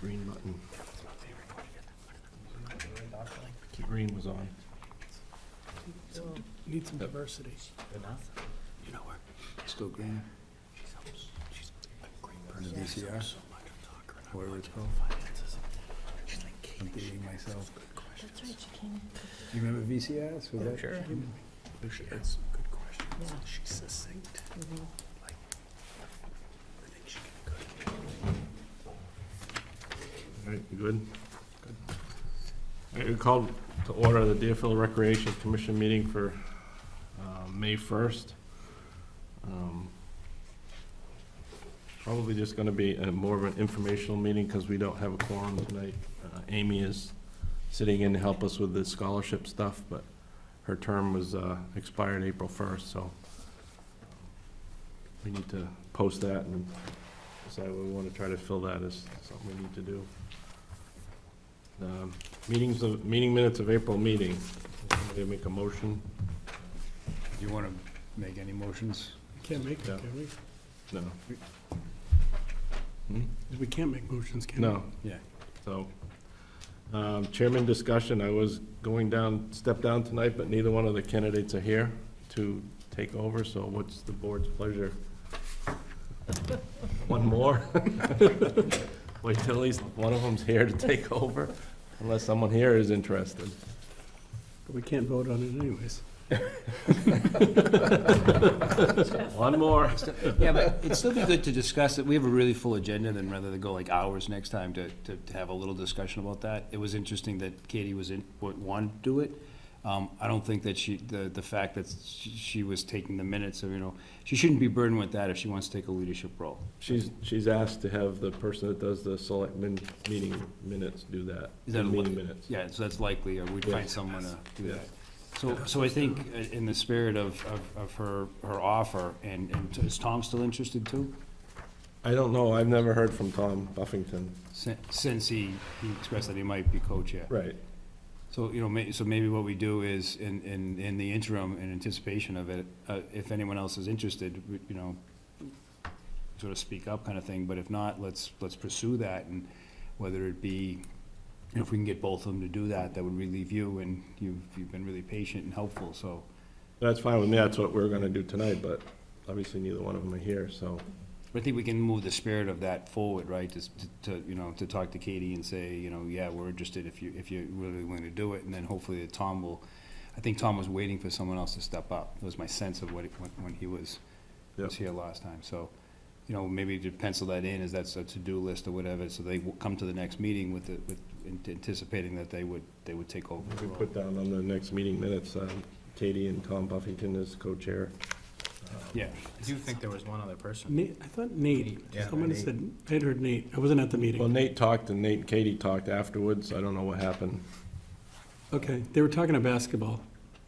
Green button. Green was on. Need some diversity. You know her. Still green. Under VCR. Whatever it's called. I'm dating myself. That's right, she came in. You remember VCRs? Was that? Sure. She had some good questions. Yeah. She's succinct. Mhm. Like, I think she can be good. All right, you good? Good. All right, we called to order the Deerfield Recreation Commission meeting for May 1st. Probably just gonna be more of an informational meeting because we don't have a quorum tonight. Amy is sitting in to help us with the scholarship stuff, but her term was expired April 1st, so we need to post that and decide whether we want to try to fill that as something we need to do. Meeting minutes of April meeting. Somebody make a motion? Do you want to make any motions? Can't make Yeah. it, can we? No. Hmm? We can't make motions, can we? No. Yeah. So, chairman discussion, I was going down, step down tonight, but neither one of the candidates are here to take over, so what's the board's pleasure? One more? Wait till at least one of them's here to take over, unless someone here is interested. But we can't vote on it anyways. One more. Yeah, but it'd still be good to discuss it. We have a really full agenda, then rather than go like hours next time to have a little discussion about that. It was interesting that Katie would want to do it. I don't think that the fact that she was taking the minutes of, she shouldn't be burdened with that if she wants to take a leadership role. She's asked to have the person that does the selectmen meeting minutes do that. Is that a Meeting minutes. Yeah, so that's likely, or we'd find Yes. someone to do Yes. that. So I think in the spirit of her offer, and is Tom still interested too? I don't know, I've never heard from Tom Buffington. Since he expressed that he might be co-chair. Right. So, so maybe what we do is, in the interim, in anticipation of it, if anyone else is interested, sort of speak up kind of thing, but if not, let's pursue that, and whether it be, if we can get both of them to do that, that would relieve you, and you've been really patient and helpful, so. That's fine with me, that's what we're gonna do tonight, but obviously neither one of them are here, so. But I think we can move the spirit of that forward, right, to talk to Katie and say, yeah, we're interested if you're really willing to do it, and then hopefully Tom will, I think Tom was waiting for someone else to step up. It was my sense of when he was here last time, so, maybe to pencil that in, as that's a to-do list or whatever, so they will come to the next meeting with anticipating that they would take over the We role. put down on the next meeting minutes, Katie and Tom Buffington as co-chair. Yeah, I do think there was one other person. Nate, I thought Nate, Yeah, someone Nate. said, I had heard Nate, I wasn't at the Well, meeting. Nate talked, and Nate and Katie talked afterwards, I don't know what happened. Okay, they were talking about basketball.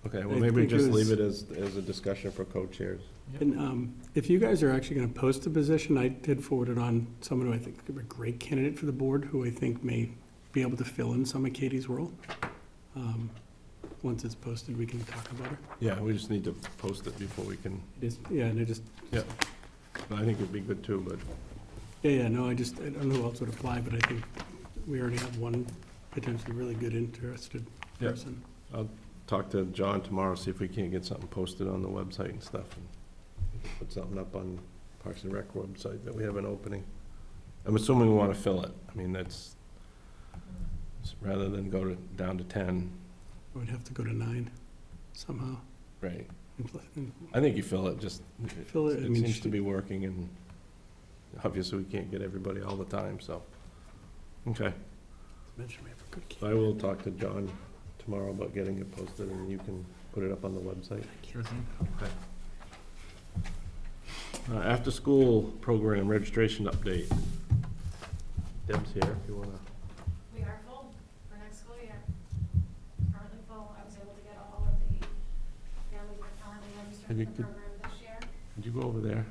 Okay, well, I maybe think it just was- leave it as a discussion for co-chairs. And if you guys are actually gonna post the position, I did forward it on someone who I think could be a great candidate for the board, who I think may be able to fill in some of Katie's role. Once it's posted, we can talk about her. Yeah, we just need to post it before we can, It is, yeah, and I just, yeah. I think it'd be good too, but, yeah, no, I don't know who else would apply, but I think we already have one potentially really good interested Yeah. person. I'll talk to John tomorrow, see if we can't get something posted on the website and stuff. And put something up on Parks and Rec website that we have an opening. I'm assuming we want to fill it. I mean, that's, rather than down to 10, We'd have to go to 9 somehow. right? And I think you fill it, just, Fill it, I it mean, seems to be working, and obviously we can't get everybody all the time, so. Okay, mention we have a good so I will talk to John tomorrow about getting it posted, and you can put it up on the website. Sure thing. After-school program registration update. Deb's here, if you wanna. We are full for next school year. Currently full. I was able to get all of the families that are currently Have you registered for the could- program this year. Could you go over there?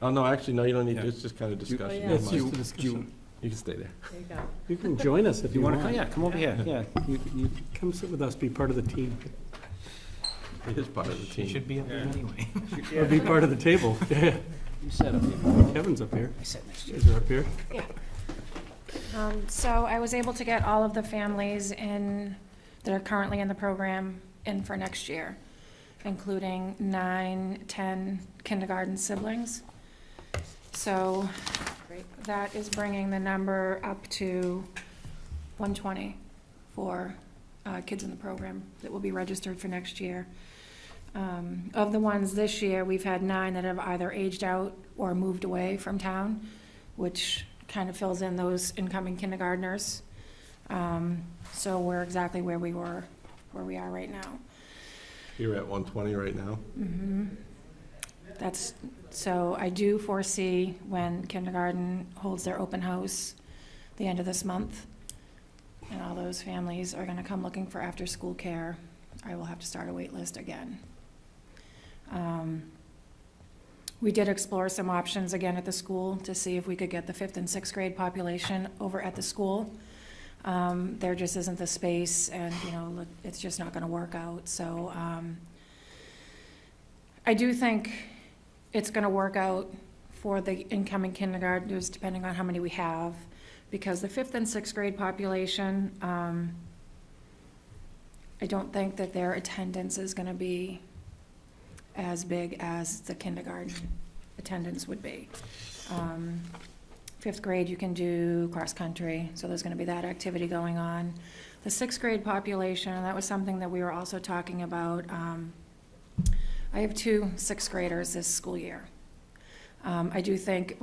Oh, no, actually, no, you don't need, Yeah. it's just kind of discussion. yeah. Never It's mind. just a discussion. You can stay there. There you go. You can join us if you want. come over here, yeah. Come sit with us, be part of the team, He is part of the She team. should be up there anyway. or be part of the table. Yeah. You sat up here. Kevin's up here. I sat next to You you. guys are up here. Yeah. So I was able to get all of the families in, that are currently in the program in for next year, including 9, 10 kindergarten siblings. So that is bringing the number up to 120 for kids in the program that will be registered for next year. Of the ones this year, we've had 9 that have either aged out or moved away from town, which kind of fills in those incoming kindergartners. So we're exactly where we are right now. You're at 120 right now? So I do foresee when kindergarten holds their open house the end of this month, and all those families are gonna come looking for after-school care, I will have to start a wait list again. We did explore some options again at the school to see if we could get the 5th and 6th grade population over at the school. There just isn't the space, and, you know, it's just not gonna work out, so, I do think it's gonna work out for the incoming kindergartners, depending on how many we have, because the 5th and 6th grade population, I don't think that their attendance is gonna be as big as the kindergarten attendance would be. 5th grade, you can do cross-country, so there's gonna be that activity going on. The 6th grade population, and that was something that we were also talking about, I have 2 6th graders this school year. I do think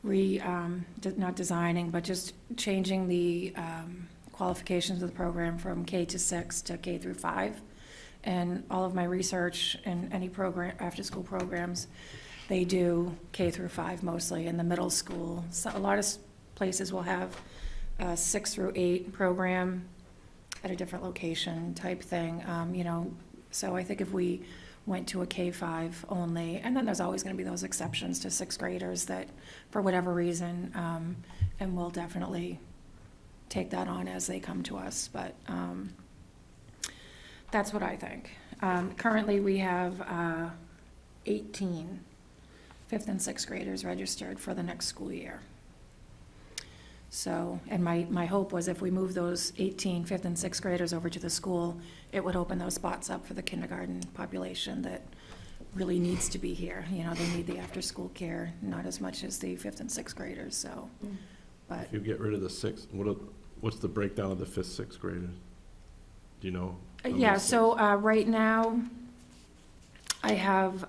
not designing, but just changing the qualifications of the program from K to 6 to K through 5. And all of my research and any program, after-school programs, they do K through 5 mostly in the middle school. So a lot of places will have a 6 through 8 program at a different location type thing, you know. So I think if we went to a K-5 only, and then there's always gonna be those exceptions to 6th graders that, for whatever reason, and we'll definitely take that on as they come to us, but, that's what I think. Currently, we have 18 5th and 6th graders registered for the next school year. So, and my hope was if we move those 18 5th and 6th graders over to the school, it would open those spots up for the kindergarten population that really needs to be here. You know, they need the after-school care, not as much as the 5th and 6th graders, so, but. If you get rid of the 6th, what's the breakdown of the 5th, 6th graders? Do you know? how many Yeah, sixth? so right now, I have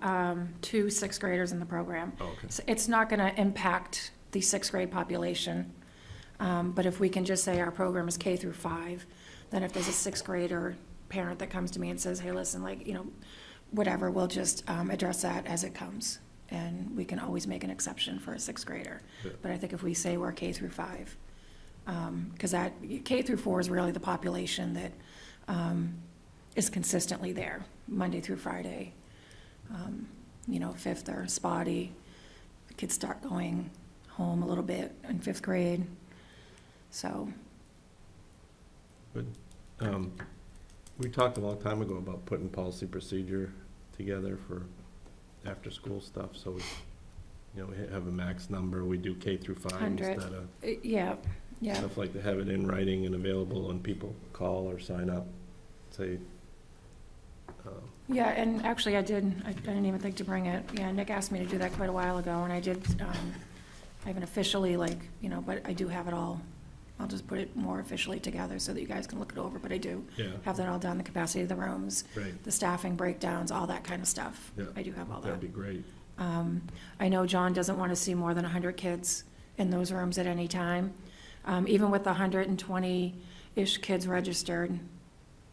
2 6th graders in the program. Oh, okay. So it's not going to impact the 6th grade population, but if we can just say our program is K through 5, then if there's a 6th grader parent that comes to me and says, hey, listen, like, you know, whatever, we'll just address that as it comes, and we can always make an exception for a 6th grader. Yeah. But I think if we say we're K through 5, because that, K through 4 is really the population that is consistently there, Monday through Friday. You know, 5th are spotty. The kids start going home a little bit in 5th grade. So, Good. We talked a long time ago about putting policy procedure together for after-school stuff, so we, you know, we have a max number, we do K through 5 100. instead of yeah, yeah. stuff like to have it in writing and available when people call or sign up, say. Yeah, and actually I didn't even think to bring it. Yeah, Nick asked me to do that quite a while ago, and I did, I haven't officially, like, you know, but I do have it all. I'll just put it more officially together so that you guys can look it over, but I do Yeah, have that all done, the capacity of the rooms, right, the staffing breakdowns, all that kind of stuff. Yeah, I do have all that. that'd be great. I know John doesn't want to see more than 100 kids in those rooms at any time. Even with the 120-ish kids registered,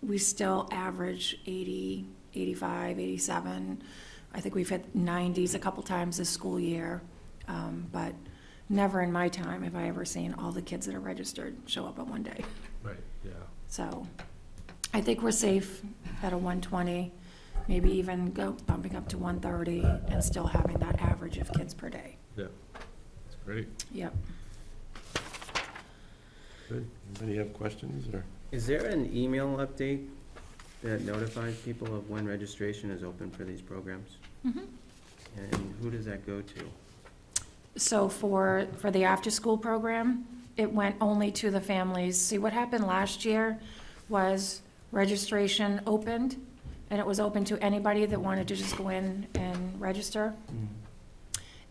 we still average 80, 85, 87. I think we've hit 90s a couple times this school year, but never in my time have I ever seen all the kids that are registered show up on one day. Right, yeah. So I think we're safe at a 120, maybe even bumping up to 130 and still having that average of kids per day. Yeah, that's great. Yep. Good. Anybody have questions, or? Is there an email update that notifies people of when registration is open for these programs? Mhm. And who does that go to? So for the after-school program, it went only to the families. See, what happened last year was registration opened, and it was open to anybody that wanted to just go in and register.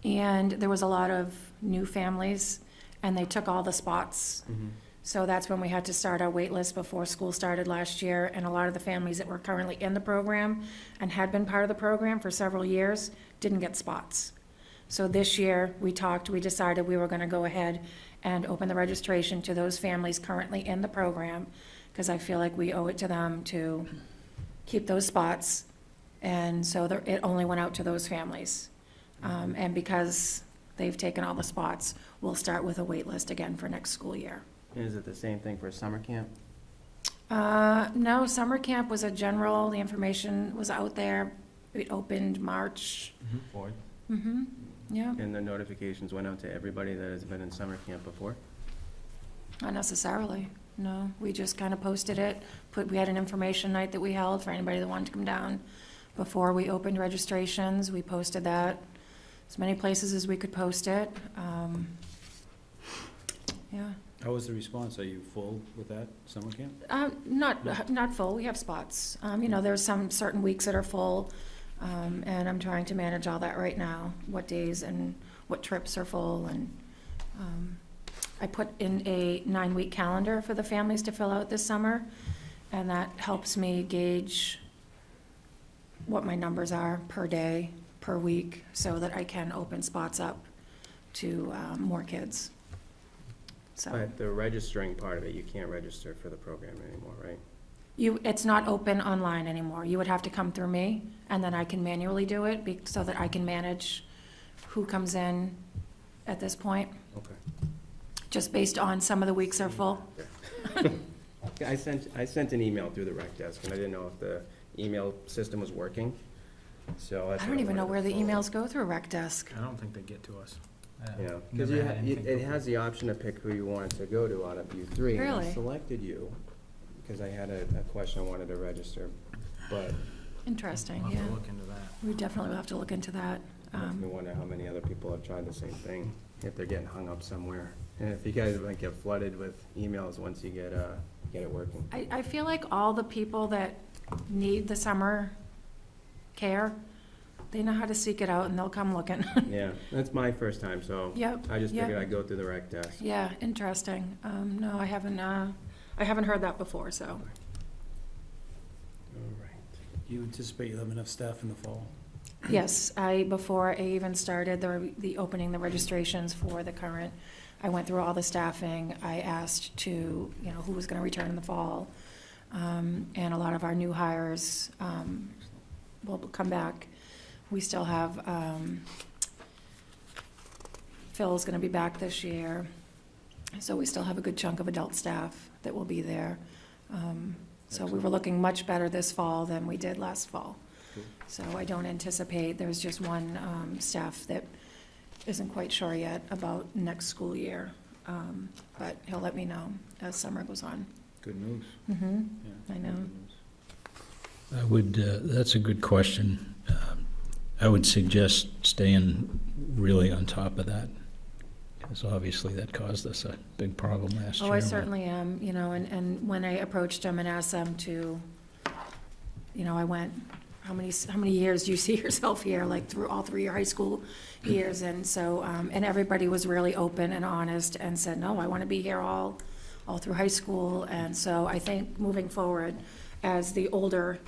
And there was a lot of new families, and they took all the spots. So that's when we had to start our wait list before school started last year, and a lot of the families that were currently in the program and had been part of the program for several years didn't get spots. So this year, we decided we were gonna go ahead and open the registration to those families currently in the program, because I feel like we owe it to them to keep those spots. And so it only went out to those families. And because they've taken all the spots, we'll start with a wait list again for next school year. And is it the same thing for summer camp? No, summer camp was a general, the information was out there. It opened March. Board. Mm-hmm, yeah, And the notifications went out to everybody that has been in summer camp before? not necessarily, no. We just kind of posted it, we had an information night that we held for anybody that wanted to come down. Before we opened registrations, we posted that as many places as we could post it. Yeah. How was the response? Are you full with that summer camp? Not full, we have spots. There's some certain weeks that are full, and I'm trying to manage all that right now, what days and what trips are full, and I put in a 9-week calendar for the families to fill out this summer, and that helps me gauge what my numbers are per day, per week, so that I can open spots up to more kids. So. But the registering part of it, you can't register for the program anymore, right? It's not open online anymore. You would have to come through me, and then I can manually do it so that I can manage who comes in at this point, Okay. just based on some of the weeks are full. I sent an email through the rec desk, and I didn't know if the email system was working, so that's I what don't even know wanted where to the follow. emails go through Rec Desk. I don't think they get to us. Yeah, because Never had anything it go has the option to pick who you wanted to go to out of you three. and I Really? selected you, because I had a question I wanted to register, but Interesting, We'll yeah. have to look into that. We definitely will have to look into that. makes me wonder how many other people have tried the same thing, if they're getting hung up somewhere. And if you guys might get flooded with emails once you get it working. I feel like all the people that need the summer care, they know how to seek it out, and they'll come looking. Yeah, that's my first time, so Yep, I just yep. figured I'd go through the rec desk. Yeah, interesting. No, I haven't heard that before, so. All right. Do you anticipate you'll have enough staff in the fall? Yes, before I even started the opening the registrations for the current, I went through all the staffing. I asked to, who was gonna return in the fall. And a lot of our new hires, will come back. We still have, Phil's gonna be back this year. So we still have a good chunk of adult staff that will be there. So we were looking much better this fall than we did last fall. So I don't anticipate, there's just one staff that isn't quite sure yet about next school year. But he'll let me know as summer goes on. Good news. Mm-hmm, Yeah, I know. good news. I would, that's a good question. I would suggest staying really on top of that, because obviously that caused us a big problem last year. Oh, I certainly am, and when I approached them and asked them to, I went, how many years do you see yourself here, like through all 3 of your high school years? And so, and everybody was really open and honest and said, no, I want to be here all through high school. And so I think moving forward, as the older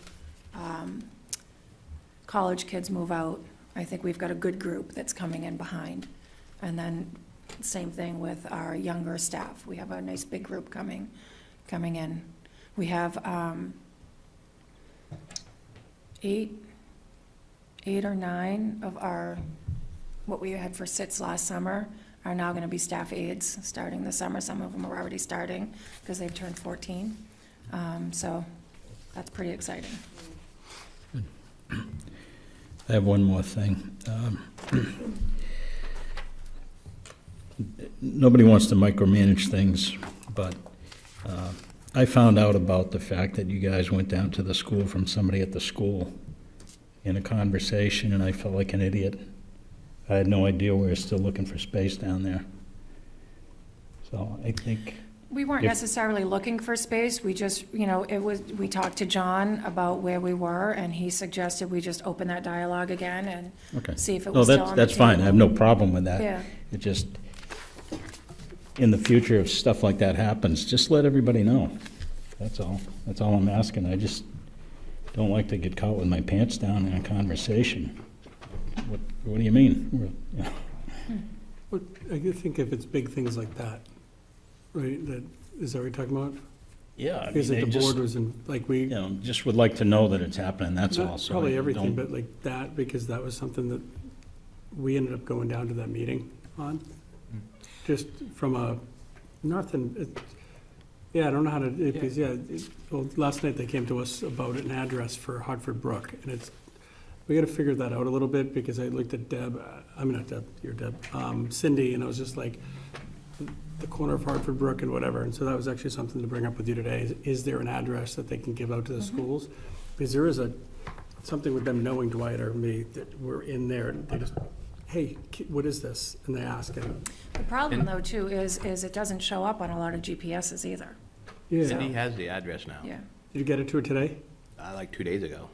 college kids move out, I think we've got a good group that's coming in behind. And then same thing with our younger staff. We have a nice big group coming in. We have 8 or 9 of our, what we had for SITs last summer are now gonna be staff aides starting this summer. Some of them are already starting because they've turned 14. So that's pretty exciting. I have one more thing. Nobody wants to micromanage things, but I found out about the fact that you guys went down to the school from somebody at the school in a conversation, and I felt like an idiot. I had no idea we were still looking for space down there. So I think, We weren't If- necessarily looking for space, we just, we talked to John about where we were, and he suggested we just open that dialogue again and okay. see if it No, was still on the that's fine, I table. have no problem with that. Yeah, It just, in the future, if stuff like that happens, just let everybody know. That's all. That's all I'm asking. I just don't like to get caught with my pants down in a conversation. What do you mean? You know, But I do think if it's big things like that, right, is that what you're talking about? Yeah, I Because mean, if they the board just, was in, like, we, you know, just would like to know that it's happening, that's all. not So probably I everything, don't- but like that, because that was something that we ended up going down to that meeting on. Just from a, nothing, yeah, I don't know how to, because, well, last night they came to us about an address for Hartford Brook, and it's, we gotta figure that out a little bit, because I looked at Deb, I mean, not Deb, you're Deb, Cindy, and I was just like, the corner of Hartford Brook and whatever, and so that was actually something to bring up with you today, is there an address that they can give out to the schools? Because there is something with them knowing Dwight or me, that we're in there, and they just, hey, what is this? And they ask, and, the problem though too is it doesn't show up on a lot of GPSs either, yeah. So- Cindy has the address now, yeah. Did you get it to her today? like 2 days ago,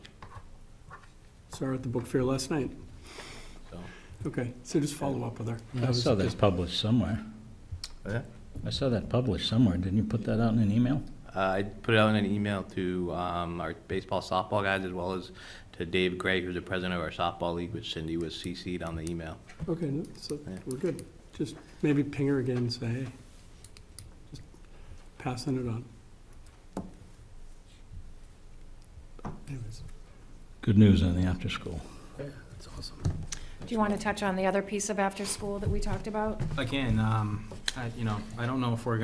Saw her at the book fair last night. so. Okay, so just follow up with her. I saw that published somewhere. Yeah. I saw that published somewhere. Didn't you put that out in an email? I put it out in an email to our baseball, softball guys, as well as to Dave Gray, who's the president of our softball league, which Cindy was CC'd on the email. Okay, no, so Yeah. we're good. Just maybe ping her again and say, hey, just passing it on. Anyways, Good news on the after-school. that's awesome. Do you want to touch on the other piece of after-school that we talked about? Again, I don't know if we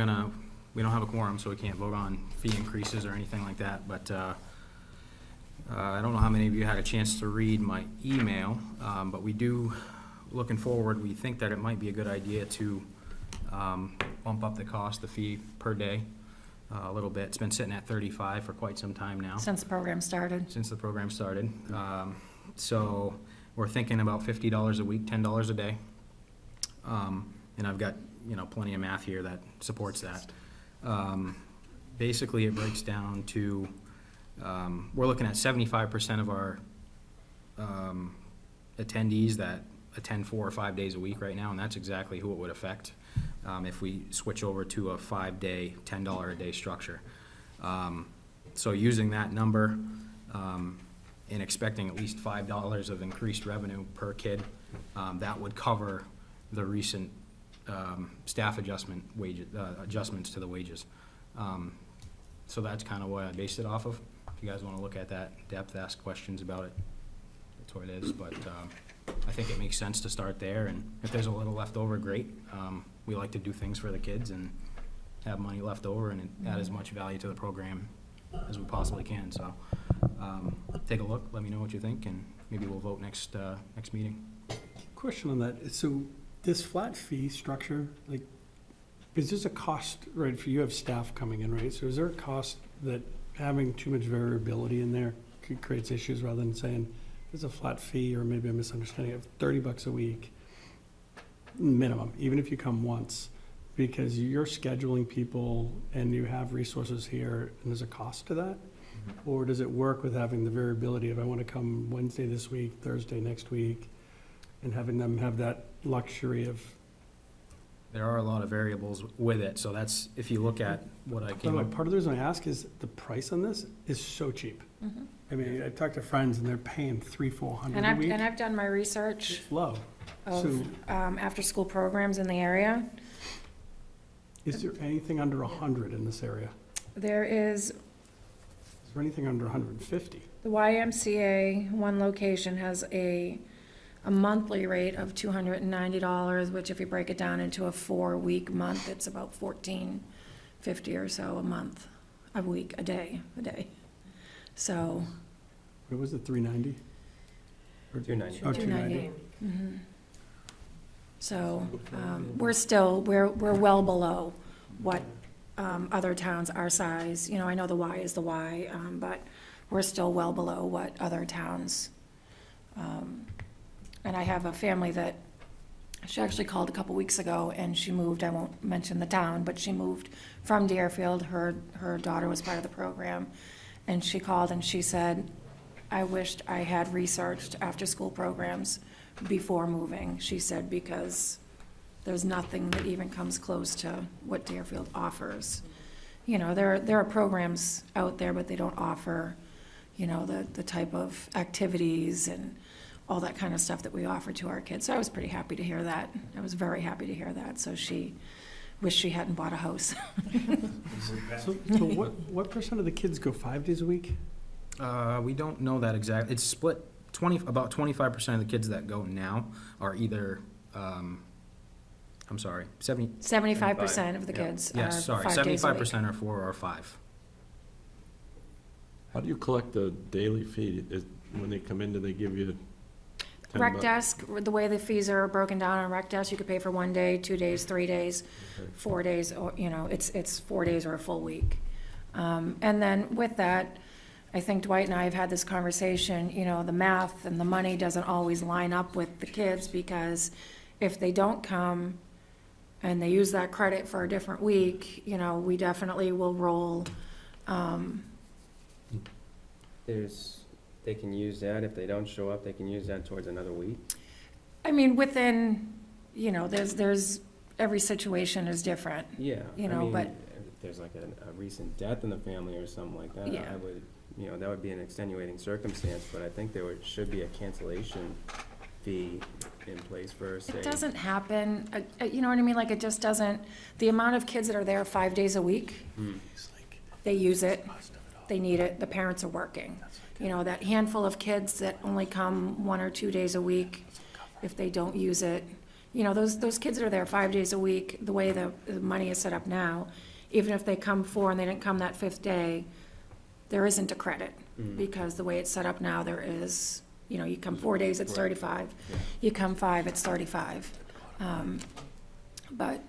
don't have a quorum, so we can't vote on fee increases or anything like that, but, I don't know how many of you had a chance to read my email, but we do, looking forward, we think that it might be a good idea to, bump up the cost, the fee per day, a little bit. It's been sitting at 35 for quite some time now. Since the program started. Since the program started. So we're thinking about $50 a week, $10 a day. And I've got, plenty of math here that supports that. Basically, it breaks down to, we're looking at 75% of our attendees that attend 4 or 5 days a week right now, and that's exactly who it would affect if we switch over to a 5-day, $10 a day structure. So using that number, and expecting at least $5 of increased revenue per kid, that would cover the recent staff adjustments to the wages. So that's kind of what I based it off of. If you guys want to look at that in depth, ask questions about it, that's what it is. But I think it makes sense to start there, and if there's a little left over, great. We like to do things for the kids and have money left over and add as much value to the program as we possibly can. So take a look, let me know what you think, and maybe we'll vote next meeting. Question on that, so this flat fee structure, like, is this a cost, right, if you have staff coming in, right? So is there a cost that having too much variability in there creates issues rather than saying, there's a flat fee, or maybe I'm misunderstanding, of $30 a week minimum, even if you come once, because you're scheduling people and you have resources here, and there's a cost to that? Or does it work with having the variability of, I want to come Wednesday this week, Thursday next week, and having them have that luxury of, There are a lot of variables with it, so that's, if you look at what I by the came way, up, part of the reason I ask is the price on this is so cheap. Mhm. I mean, I talked to friends and they're paying $300-400 And a week. I've done my research It's low. of So after-school programs in the area. is there anything under 100 in this area? There is, Is there anything under 150? the YMCA, one location has a monthly rate of $290, which if you break it down into a 4-week month, it's about $14.50 or so a month, a week, a day. So, What was it, 390? $290. Oh, 290. So, we're well below what other towns our size, I know the Y is the Y, but we're still well below what other towns And I have a family that, she actually called a couple weeks ago, and she moved, I won't mention the town, but she moved from Deerfield. Her daughter was part of the program. And she called and she said, I wished I had researched after-school programs before moving. She said, because there's nothing that even comes close to what Deerfield offers. You know, there are programs out there, but they don't offer, you know, the type of activities and all that kind of stuff that we offer to our kids. So I was pretty happy to hear that. I was very happy to hear that. So she wished she hadn't bought a house. So what percent of the kids go 5 days a week? We don't know that exact, it's split, about 25% of the kids that go now are either, I'm sorry, 75% of the kids are yes, sorry, 5 days a week. 75% are 4 or 5. How do you collect the daily fee? When they come in, do they give you Rec $10? desk, the way the fees are broken down on rec desk, you could pay for 1 day, 2 days, 3 days, Okay. 4 days, or, you know, it's 4 days or a full week. And then with that, I think Dwight and I have had this conversation, you know, the math and the money doesn't always line up with the kids, because if they don't come and they use that credit for a different week, you know, we definitely will roll, They can use that, if they don't show up, they can use that towards another week. I mean, within, you know, there's, every situation is different. Yeah. You I know, mean, but- if there's like a recent death in the family or something like that, Yeah. I would, you know, that would be an extenuating circumstance, but I think should be a cancellation fee in place for, say. It doesn't happen, you know what I mean, like, it just doesn't, the amount of kids that are there 5 days a week, they use it, they need it, the parents are working. You know, that handful of kids that only come 1 or 2 days a week, if they don't use it, you know, those kids that are there 5 days a week, the way the money is set up now, even if they come 4 and they didn't come that 5th day, there isn't a credit, because the way it's set up now, there is, you know, you come 4 days, it's 35. You come 5, it's 35. But,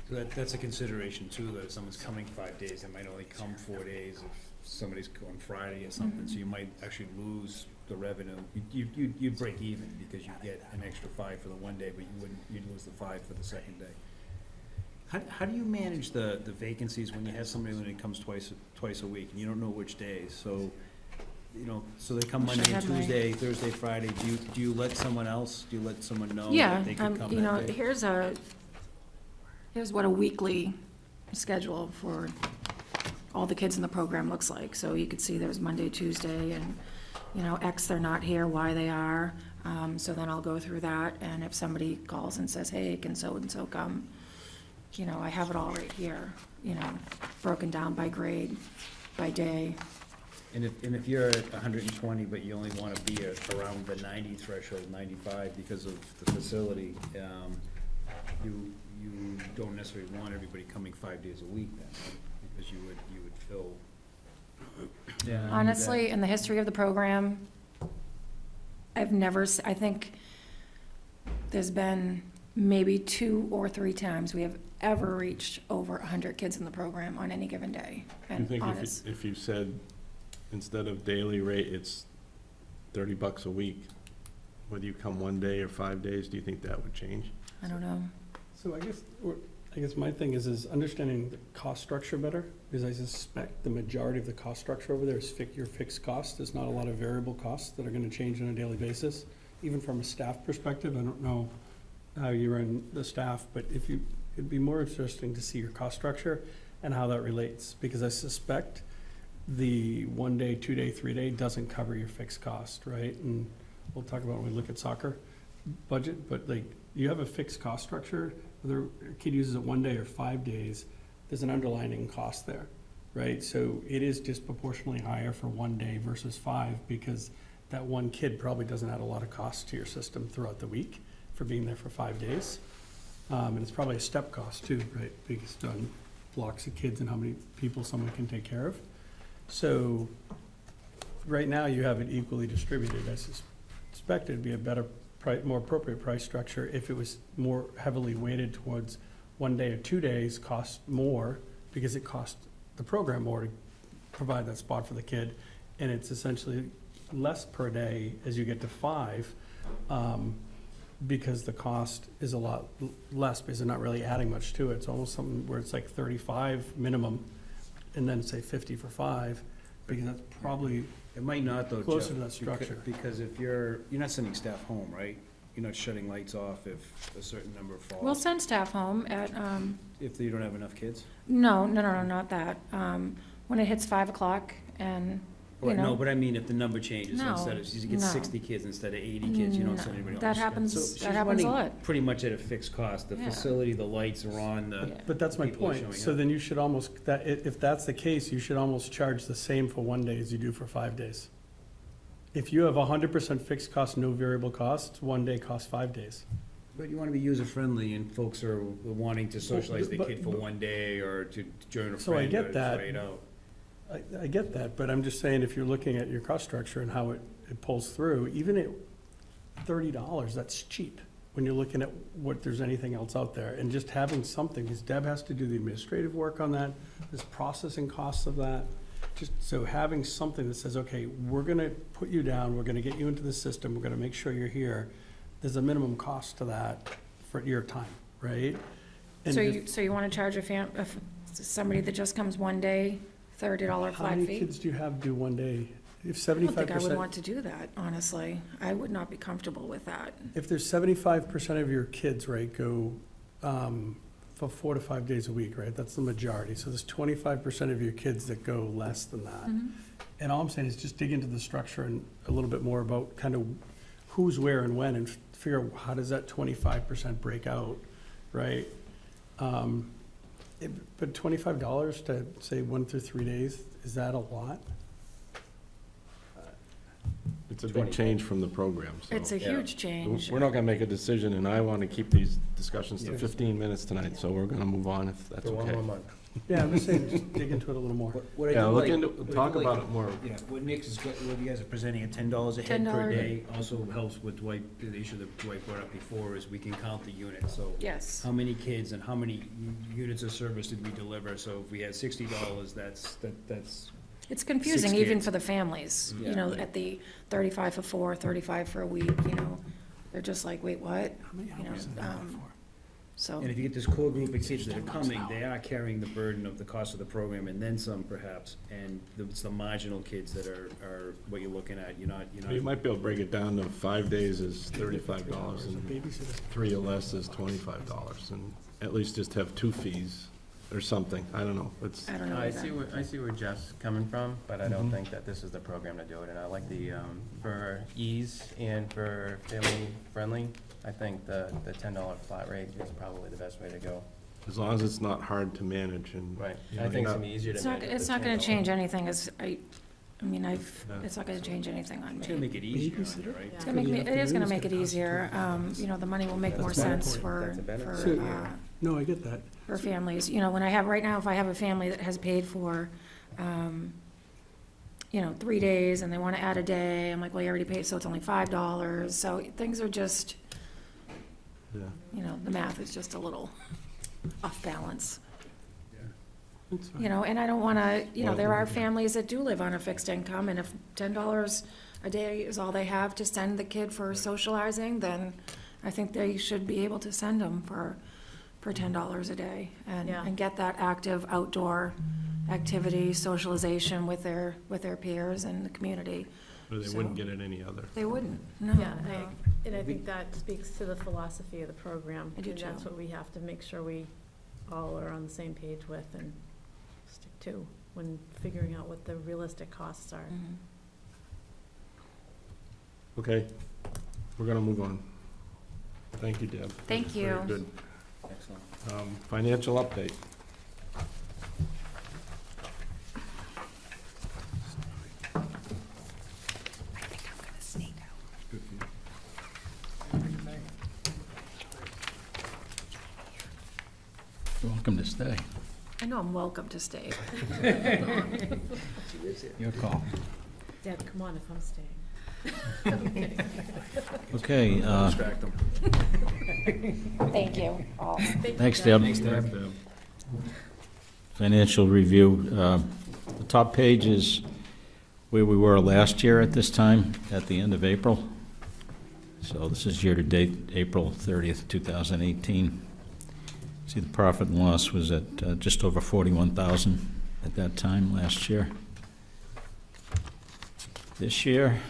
So that's a consideration too, that if someone's coming 5 days, they might only come 4 days if somebody's on Friday or something, so you might actually lose the revenue. You'd break even because you get an extra 5 for the 1 day, but you'd lose the 5 for the second day. How do you manage the vacancies when you have somebody that comes twice a week and you don't know which days? So, you know, so they come Monday and have my- Tuesday, Thursday, Friday, do you let someone know yeah, that they could come you know, that day? here's what a weekly schedule for all the kids in the program looks like. So you could see there's Monday, Tuesday, and, you know, X, they're not here, Y, they are. So then I'll go through that, and if somebody calls and says, hey, can so-and-so come? You know, I have it all right here, you know, broken down by grade, by day. And if you're at 120, but you only want to be around the 90 threshold, 95, because of the facility, you don't necessarily want everybody coming 5 days a week then, right? Because you would fill. Yeah. Honestly, in the history of the program, I think there's been maybe 2 or 3 times we have ever reached over 100 kids in the program on any given day. You And think honest, if you said, instead of daily rate, it's $30 a week, whether you come 1 day or 5 days, do you think that would change? I don't know. So I guess my thing is understanding the cost structure better, because I suspect the majority of the cost structure over there is your fixed cost. There's not a lot of variable costs that are gonna change on a daily basis. Even from a staff perspective, I don't know how you run the staff, but it'd be more interesting to see your cost structure and how that relates, because I suspect the 1 day, 2 day, 3 day doesn't cover your fixed cost, right? And we'll talk about when we look at soccer budget, but like, you have a fixed cost structure, whether a kid uses it 1 day or 5 days, there's an underlying cost there, right? So it is disproportionately higher for 1 day versus 5, because that one kid probably doesn't add a lot of cost to your system throughout the week for being there for 5 days. And it's probably a step cost too, right, based on blocks of kids and how many people someone can take care of. So right now you have it equally distributed. I suspect it'd be a better, more appropriate price structure if it was more heavily weighted towards 1 day or 2 days cost more, because it costs the program more to provide that spot for the kid. And it's essentially less per day as you get to 5, because the cost is a lot less, because they're not really adding much to it. It's almost something where it's like 35 minimum, and then say 50 for 5, because that's probably, It might not though, Jeff. Closer to that becau- structure. Because if you're not sending staff home, right? You're not shutting lights off if a certain number falls. We'll send staff home at, If you don't have enough kids? no, not that. When it hits 5 o'clock and, you Right, no, know, but I mean, if the number changes, so No, instead of, you get no. 60 kids instead of 80 kids, you don't No, send anybody home. that So happens, she's that happens a running lot. pretty much at a fixed cost. The Yeah. facility, the lights are on, the, Yeah. but that's my People are point. showing So up. then you should almost, if that's the case, you should almost charge the same for 1 day as you do for 5 days. If you have 100% fixed cost, no variable costs, 1 day costs 5 days. but you want to be user-friendly and folks are wanting to socialize their but- kid for 1 day or to join a So I friend get or that. try it out. I get that, but I'm just saying, if you're looking at your cost structure and how it pulls through, even at $30, that's cheap when you're looking at what there's anything else out there. And just having something, because Deb has to do the administrative work on that, there's processing costs of that. Just so having something that says, okay, we're gonna put you down, we're gonna get you into the system, we're gonna make sure you're here. There's a minimum cost to that for your time, right? And just- so you want to charge somebody that just comes 1 day, $30 How flat many fee? kids do you have do 1 day? If I don't 75%. think I would want to do that, honestly. I would not be comfortable with that. If there's 75% of your kids, right, go for 4 to 5 days a week, right? That's the majority. So there's 25% of your kids that go less than that. And all I'm saying is just dig into the structure and a little bit more about kind of who's where and when, and figure out how does that 25% break out, right? But $25 to, say, 1 through 3 days, is that a lot? It's a big change from the program, so. It's a huge change. We're not gonna make a decision, and I wanna keep these discussions to Yeah. 15 minutes tonight, so we're gonna move on if that's For one okay. more month. Yeah, I'm just saying, just dig into it a little more. What I Yeah, do look like- into, what I talk do like- about it more. Yeah, what Nick's is, what you guys are presenting at $10 a head per $10 day also helps with Dwight, the issue that Dwight brought up before, is we can count the units, so. Yes. How many kids and how many units of service did we deliver? So if we had $60, that's It's confusing 6 even kids. for the families, you Yeah. know, at the 35 for 4, 35 for a week, you know. They're just like, wait, what? How many You know, hours is that for? So, And if you get this core group of kids that are coming, they are carrying the burden of the cost of the program and then some perhaps. And it's the marginal kids that are what you're looking at. You're not. You might be able to break it down to 5 days is $35, and Babysitter. 3 or less is $25, and at least just have 2 fees or something, I don't know, it's, I don't know. I either. see where Jeff's coming from, but I don't think that this is the program to do it, and I like the, for ease and for family friendly, I think the $10 flat rate is probably the best way to go. as long as it's not hard to manage and. Right, you know, I think it's you're gonna be easier to It's not, manage. it's the not gonna $10. change anything, Yeah. it's not gonna change anything on It's gonna me. make it easier, on you, right? It's gonna make it is gonna make it easier, you know, the money will make more That's my sense point. for, That's a benefit. for, So- No, I get that. for families. You know, when I have, right now, if I have a family that has paid for, you know, 3 days and they want to add a day, I'm like, well, you already paid, so it's only $5. So things are just, Yeah. you know, the math is just a little off balance. That's fine. You know, and I don't want to, you know, Well, there are families that do live on a fixed income, and if $10 a day is all they have to send the kid for socializing, then I think they should be able to send them for $10 a day, Yeah. and get that active outdoor activity, socialization with their peers and the community. Or they wouldn't get it any other. They wouldn't, no. Yeah, no. and I think that speaks to the philosophy of the program. I do And that's too. what we have to make sure we all are on the same page with and stick to when figuring out what the realistic costs are. Mhm. Okay, we're gonna move on. Thank you, Deb. Thank Very you. good. Excellent. Financial update. You're welcome to stay. I know I'm welcome to stay. Your call. Deb, come on if I'm staying. Okay, Distract them. Thank you all. thanks, Deb. Deb. Financial review. The top page is where we were last year at this time, at the end of April. So this is year-to-date, April 30th, 2018. See, the profit and loss was at just over 41,000 at that time last year. This year,